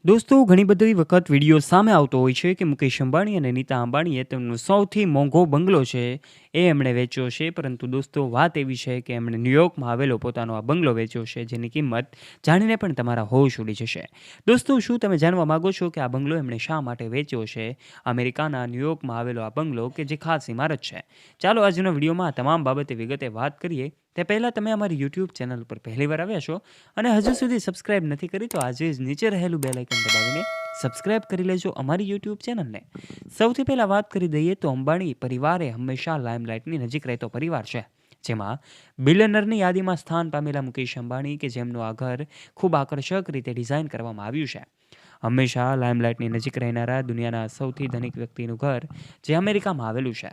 દોસ્તો ઘણી બધી વખત વિડીયો સામે આવતો હોય છે કે મુકેશ અંબાણી અને નીતા અંબાણીએ તેમનો સૌથી મોંઘો બંગલો છે એ એમણે વેચ્યો છે. પરંતુ દોસ્તો વાત એવી છે કે એમણે ન્યૂયોર્કમાં આવેલો પોતાનો આ બંગલો વેચ્યો છે, જેની કિંમત જાણીને પણ તમારા હોશ ઉડી જશે. દોસ્તો, શું તમે જાણવા માગો છો કે આ બંગલો એમણે શા માટે વેચ્યો છે? અમેરિકાના ન્યૂયોર્કમાં આવેલો આ બંગલો કે જે ખાસ ઇમારત છે. ચાલો આજના વિડીયોમાં આ તમામ બાબતે વિગતે વાત કરીએ. તે પહેલાં તમે અમારી યુટ્યુબ ચેનલ પર પહેલીવાર આવ્યા છો અને હજુ સુધી સબસ્ક્રાઇબ નથી કરી તો આજે જ નીચે રહેલું બેલ આઇકન દબાવીને સબસ્ક્રાઇબ કરી લેજો અમારી યુટ્યુબ ચેનલને. સૌથી પહેલાં વાત કરી દઈએ તો અંબાણી પરિવારે હંમેશા લાઇમલાઇટની નજીક રહેતો પરિવાર છે, જેમાં બિલિયનરની યાદીમાં સ્થાન પામેલા મુકેશ અંબાણી કે જેમનું આ ઘર ખૂબ આકર્ષક રીતે ડિઝાઇન કરવામાં આવ્યું છે. હંમેશા લાઇમલાઇટની નજીક રહેનારા દુનિયાના સૌથી ધનિક વ્યક્તિનું ઘર જે અમેરિકામાં આવેલું છે.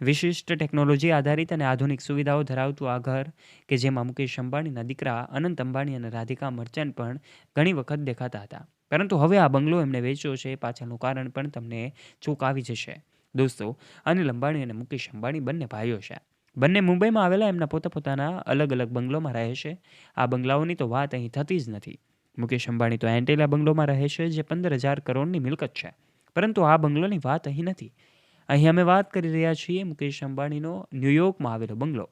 વિશિષ્ટ ટેકનોલોજી આધારિત અને આધુનિક સુવિધાઓ ધરાવતું આ ઘર કે જેમાં મુકેશ અંબાણીના દીકરા અનંત અંબાણી અને રાધિકા મર્ચન્ટ પણ ઘણી વખત દેખાતા હતા. પરંતુ હવે આ બંગલો એમણે વેચ્યો છે. પાછળનું કારણ પણ તમને ચોંકાવી જશે. દોસ્તો, અનિલ અંબાણી અને મુકેશ અંબાણી બંને ભાઈઓ છે. બંને મુંબઈમાં આવેલા એમના પોતાના અલગ અલગ બંગલોમાં રહે છે. આ બંગલાઓની તો વાત અહીં થતી જ નથી. મુકેશ અંબાણી તો એન્ટેલા બંગલોમાં રહે છે, જે 15,000 કરોડની મિલકત છે. પરંતુ આ બંગલોની વાત અહીં નથી. અહીં અમે વાત કરી રહ્યા છીએ મુકેશ અંબાણીનો ન્યૂયોર્કમાં આવેલો બંગલો.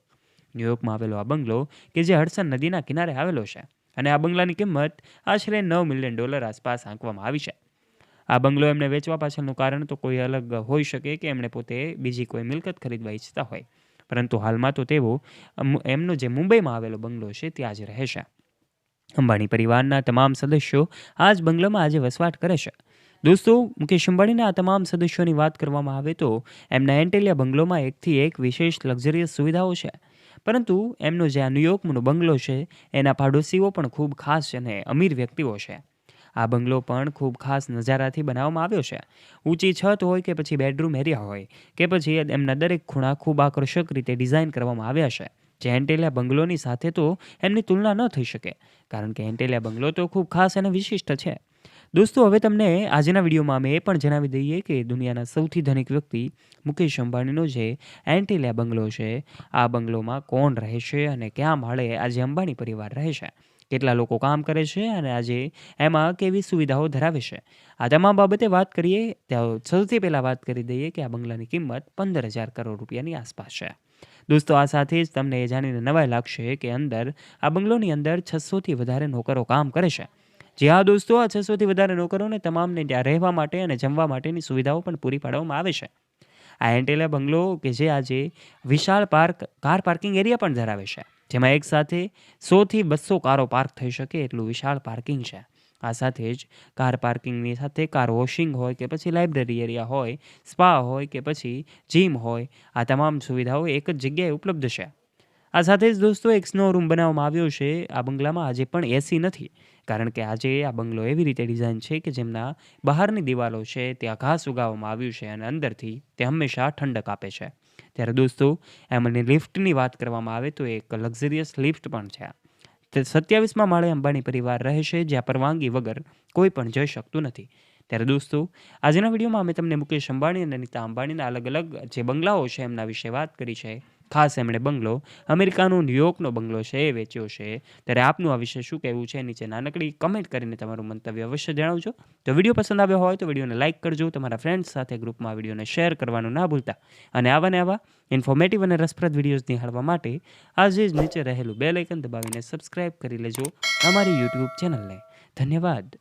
ન્યૂયોર્કમાં આવેલો આ બંગલો કે જે હડસન નદીના કિનારે આવેલો છે, અને આ બંગલાની કિંમત આશરે $9 મિલિયન આસપાસ આંકવામાં આવી છે. આ બંગલો એમને વેચવા પાછળનું કારણ તો કોઈ અલગ હોઈ શકે કે એમણે પોતે બીજી કોઈ મિલકત ખરીદવા ઈચ્છતા હોય. પરંતુ હાલમાં તો તેઓ એમનો જે મુંબઈમાં આવેલો બંગલો છે ત્યાં જ રહે છે. અંબાણી પરિવારના તમામ સદસ્યો આ જ બંગલામાં આજે વસવાટ કરે છે. દોસ્તો, મુકેશ અંબાણીના આ તમામ સદસ્યોની વાત કરવામાં આવે તો એમના એન્ટેલિયા બંગલોમાં એકથી એક વિશેષ લક્ઝરિયસ સુવિધાઓ છે. પરંતુ એમનો જે આ ન્યૂયોર્કનો બંગલો છે એના પાડોશીઓ પણ ખૂબ ખાસ અને અમીર વ્યક્તિઓ છે. આ બંગલો પણ ખૂબ ખાસ નજારાથી બનાવવામાં આવ્યો છે. ઊંચી છત હોય કે પછી બેડરૂમ એરિયા હોય કે પછી એમના દરેક ખૂણા ખૂબ આકર્ષક રીતે ડિઝાઇન કરવામાં આવ્યા છે, જે એન્ટેલિયા બંગલોની સાથે તો એમની તુલના ન થઈ શકે, કારણ કે એન્ટેલિયા બંગલો તો ખૂબ ખાસ અને વિશિષ્ટ છે. દોસ્તો, હવે તમને આજના વિડીયોમાં અમે એ પણ જણાવી દઈએ કે દુનિયાના સૌથી ધનિક વ્યક્તિ મુકેશ અંબાણીનો જે એન્ટેલિયા બંગલો છે, આ બંગલોમાં કોણ રહે છે અને કયા માળે આજે અંબાણી પરિવાર રહે છે, કેટલા લોકો કામ કરે છે અને આજે એમાં કેવી સુવિધાઓ ધરાવે છે. આ તમામ બાબતે વાત કરીએ તો સૌથી પહેલાં વાત કરી દઈએ કે આ બંગલાની કિંમત 15,000 કરોડ રૂપિયાની આસપાસ છે. દોસ્તો, આ સાથે જ તમને એ જાણીને નવાઈ લાગશે કે આ બંગલોની અંદર 600થી વધારે નોકરો કામ કરે છે. જી હા દોસ્તો, આ 600થી વધારે નોકરોને તમામને ત્યાં રહેવા માટે અને જમવા માટેની સુવિધાઓ પણ પૂરી પાડવામાં આવે છે. આ એન્ટેલિયા બંગલો કે જે આજે વિશાળ કાર પાર્કિંગ એરિયા પણ ધરાવે છે, જેમાં એકસાથે 100થી 200 કારો પાર્ક થઈ શકે એટલું વિશાળ પાર્કિંગ છે. આ સાથે જ કાર પાર્કિંગની સાથે કાર વોશિંગ હોય કે પછી લાઇબ્રેરી એરિયા હોય, સ્પા હોય કે પછી જીમ હોય, આ તમામ સુવિધાઓ એક જ જગ્યાએ ઉપલબ્ધ છે. આ સાથે જ દોસ્તો એક સ્નો રૂમ બનાવવામાં આવ્યો છે. આ બંગલામાં આજે પણ એસી નથી, કારણ કે આજે આ બંગલો એવી રીતે ડિઝાઇન છે કે જેમના બહારની દિવાલો છે ત્યાં ઘાસ ઉગાવવામાં આવ્યું છે અને અંદરથી તે હંમેશા ઠંડક આપે છે. ત્યારે દોસ્તો, એમની લિફ્ટની વાત કરવામાં આવે તો એક લક્ઝરિયસ લિફ્ટ પણ છે. તે 27મા માળે અંબાણી પરિવાર રહે છે, જ્યાં પરવાનગી વગર કોઈ પણ જઈ શકતું નથી. ત્યારે દોસ્તો, આજના વિડીયોમાં અમે તમને મુકેશ અંબાણી અને નીતા અંબાણીના અલગ અલગ જે બંગલાઓ છે એમના વિશે વાત કરી છે. ખાસ એમણે બંગલો અમેરિકાનો ન્યૂયોર્કનો બંગલો છે એ વેચ્યો છે. ત્યારે આપનું આ વિશે શું કહેવું છે નીચે નાનકડી કમેન્ટ કરીને તમારું મંતવ્ય અવશ્ય જણાવજો. તો વિડીયો પસંદ આવ્યો હોય તો વિડીયોને લાઇક કરજો, તમારા ફ્રેન્ડ્સ સાથે ગ્રુપમાં વિડીયોને શેર કરવાનું ના ભૂલતા, અને આવા ઇન્ફોર્મેટિવ અને રસપ્રદ વિડીયોઝ નિહાળવા માટે આજે જ નીચે રહેલું બેલ આઇકન દબાવીને સબસ્ક્રાઇબ કરી લેજો અમારી યુટ્યુબ ચેનલને. ધન્યવાદ.